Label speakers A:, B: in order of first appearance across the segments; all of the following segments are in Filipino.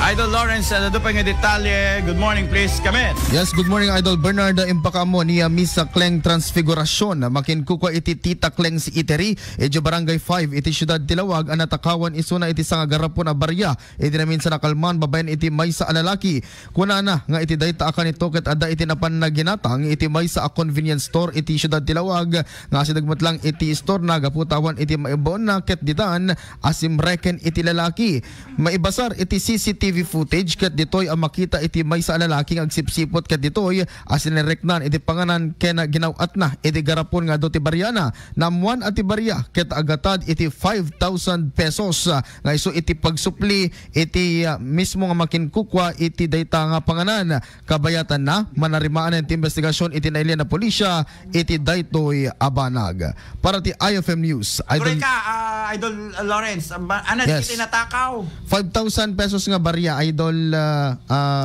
A: Idol Lawrence, ano pa nga detalye? Good morning, please. Come in.
B: Yes, good morning, Idol Bernard. Impaka mo niya Misa Kleng Transfigurasyon. Makin kuko iti Tita Kleng si Iteri. Edyo Barangay 5, iti Syudad Tilawag. Anatakawan isuna iti sa garapon a barya. Iti namin sa nakalman, babayan iti may sa alalaki. Kuna na, nga iti dayta akan ito ket ada iti napan na ginatang. Iti may sa convenience store, iti Syudad Tilawag. Nga sidagmat lang iti store na gaputawan iti maibon na ket ditan. Asim reken iti lalaki. Maibasar iti CCTV footage ket ditoy ang makita iti may sa lalaki ang agsipsipot ket ditoy asinereknan iti panganan kena ginawat na iti garapon nga do ti Baryana namuan ati barya ket agatad iti 5,000 pesos nga iso iti pagsupli iti mismo nga makinkukwa iti dayta nga panganan kabayatan na manarimaan iti investigasyon iti nailya na pulisya iti daytoy abanag. Para ti IFM News,
A: Idol Lawrence, ano
B: yes.
A: iti natakaw?
B: 5,000 pesos nga barya, Idol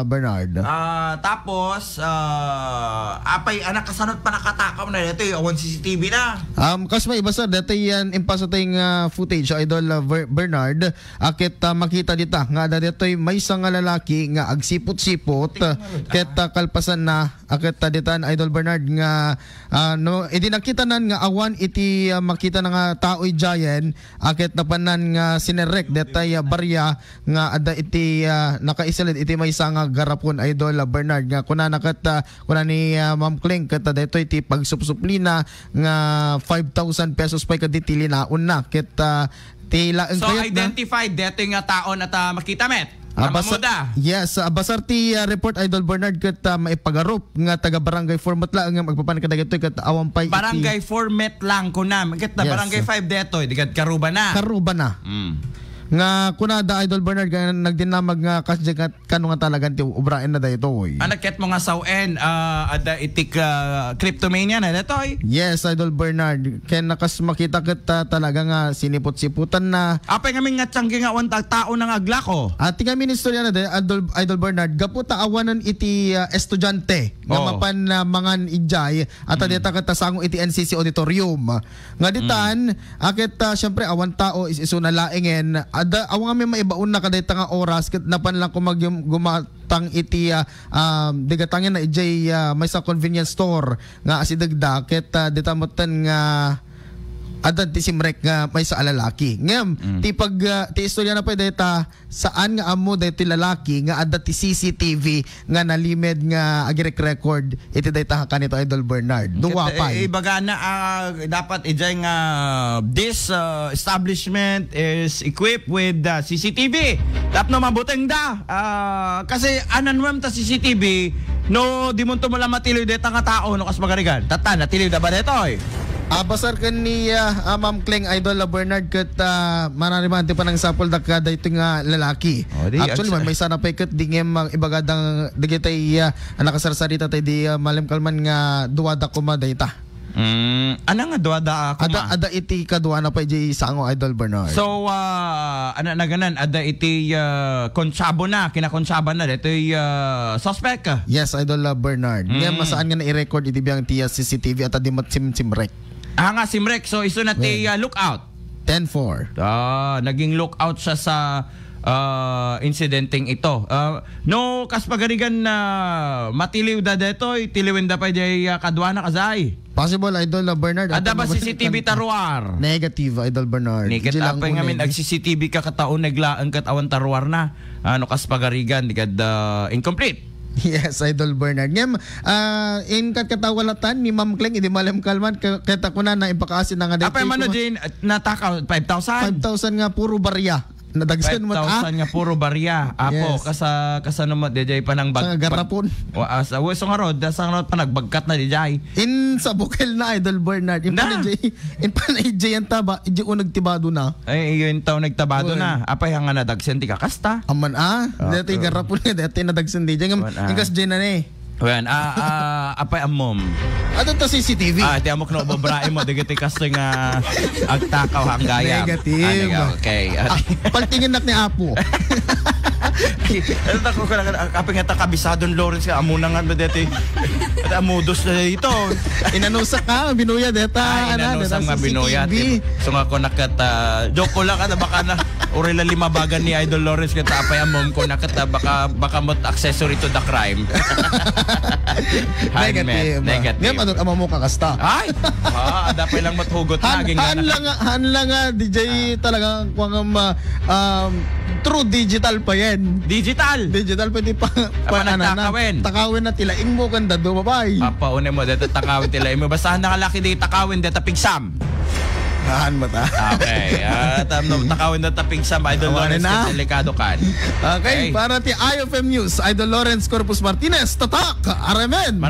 B: Bernard.
A: Tapos apay anak kasanot pa nakatakaw na dito yung CCTV na.
B: Kas may iba sa dito yan impasatay footage, Idol Bernard. Akit makita dita nga dito may isang lalaki nga agsipot-sipot ket kalpasan na akit ditan Idol Bernard nga no iti nakita nan nga awan iti makita na nga taoy giant akit napanan nga sinerek detay barya nga ada iti nakaisalid iti may isang garapon Idol Bernard nga kuna nakat kuna ni Ma'am Kleng ket dito iti pagsupsuplina nga 5,000 pesos pa kaditili na una ket tila
A: so identified dito nga taon at makita met. Yes, basar ti report Idol Bernard ket maipagarup nga taga Barangay 4 matla nga magpapan kada dito ket awan pay Barangay 4 met lang kunam ket yes. Barangay 5 dito dikat Karuba na. Nga kunada Idol Bernard nga nagdinamag nga kasjek kanu nga talagang ti ubraen na daytoy. Ket mo nga sawen ada itik cryptomania na daytoy.
B: Yes, Idol Bernard ken nakas makita ket talaga nga sinipot-siputan na.
A: Apay kami nga tiyanggi nga wantag tao nang aglako.
B: At ti kami istorya na Idol Bernard gaputa awanon iti estudyante nga mapan mangan ijay at dita ket sango iti NCC auditorium. Nga ditan aket syempre awan tao is isuna laengen ada awang kami maibaon na kadayta nga oras ket napan lang ko gumatang iti digatangin na ijay may sa convenience store nga asidagda ket ditamoten nga adan ti simrek nga may sa alalaki. Ngem ti pag ti istorya na pa dayta saan nga amo dayta lalaki nga ada ti CCTV nga nalimed nga agirek record iti dayta kanito Idol Bernard. Duwapay.
A: Ibaga na dapat ijay nga this establishment is equipped with CCTV. Tap no mabuteng da. Kasi anan mo ta CCTV no di mo to mala matiliw dayta nga tao no kas magarigan. Tata natiliw da ba daytoy?
B: Basar kan ni Ma'am Kleng Idol Bernard ket manarimanti pa ng sapol da kada ito nga lalaki. Actually may sana pa ket dingem ibagadang digitay nakasarsarita tay di malim kalman nga duwada ko madayta. Ana nga duwada ako ada iti kaduwa na pa di sango Idol Bernard.
A: So ana na ganan ada iti konsabo na kinakonsaba na dito suspect.
B: Yes, Idol Bernard. Nga masaan nga na i-record iti biyang tiya CCTV at di simrek.
A: Nga simrek so iso na ti lookout.
B: 10-4.
A: Naging lookout siya sa incidenteng ito. No kas pagarigan na matiliw da detoy tiliwen da pa jay kadwana kazay.
B: Possible Idol Bernard.
A: Ada ba CCTV taruar?
B: Negative Idol Bernard.
A: Negative pa nga min ag CCTV ka kataon naglaan kat awan taruar na. Ano kas pagarigan digad incomplete.
B: Yes, Idol Bernard. Ngem in katkatawalatan ni Ma'am Kleng idi malam kalman keta kuna na ipakasin na nga dito.
A: Apay man din natakaw 5,000.
B: 5,000 nga puro barya. Nadagsan mo
A: 5,000 nga puro barya. Apo
B: Yes.
A: kasano mo DJ pa nang
B: Sa garapon.
A: Sa weso nga rod sa nga pa nagbagkat na DJ.
B: In sa bukel na Idol Bernard. In pa na ijay ang taba, ijay unag tibado na.
A: Ay yun taw nagtabado na. Apay nga nadagsan ti kakasta.
B: Aman dati garapon nga dati nadagsan di. Ingas jay na ni.
A: Well, apay amom.
B: Ato to CCTV.
A: Ti amok no babrae mo digiti kasing agtakaw hanggaya.
B: Negative.
A: Okay.
B: Paltingin nak ni Apo.
A: Ako ka kaping ata kabisadon Lawrence ka amo na nga dete. At amudos na dito.
B: Inanusa ka binuya deta
A: inanusa nga binuya. So nga ko nakata joke ko lang baka na orela lima bagan ni Idol Lawrence kita apay amom ko nakata baka mot accessory to the crime.
B: Negative. Ngayon madot amo mo kakasta.
A: Ay. Dapat lang mathugot na
B: han lang DJ talaga kuang true digital pa yan.
A: Digital pwede pa
B: takawin na tila ing mo kanda do babay.
A: Une mo dito takawin tila imo basahan nakalaki di takawin dito pigsam.
B: Han mata.
A: Okay. Takawin na taping sa Idol Lawrence na delikado kan.
B: Okay, para ti IFM News, Idol Lawrence Corpus Martinez, tatak, Aramen.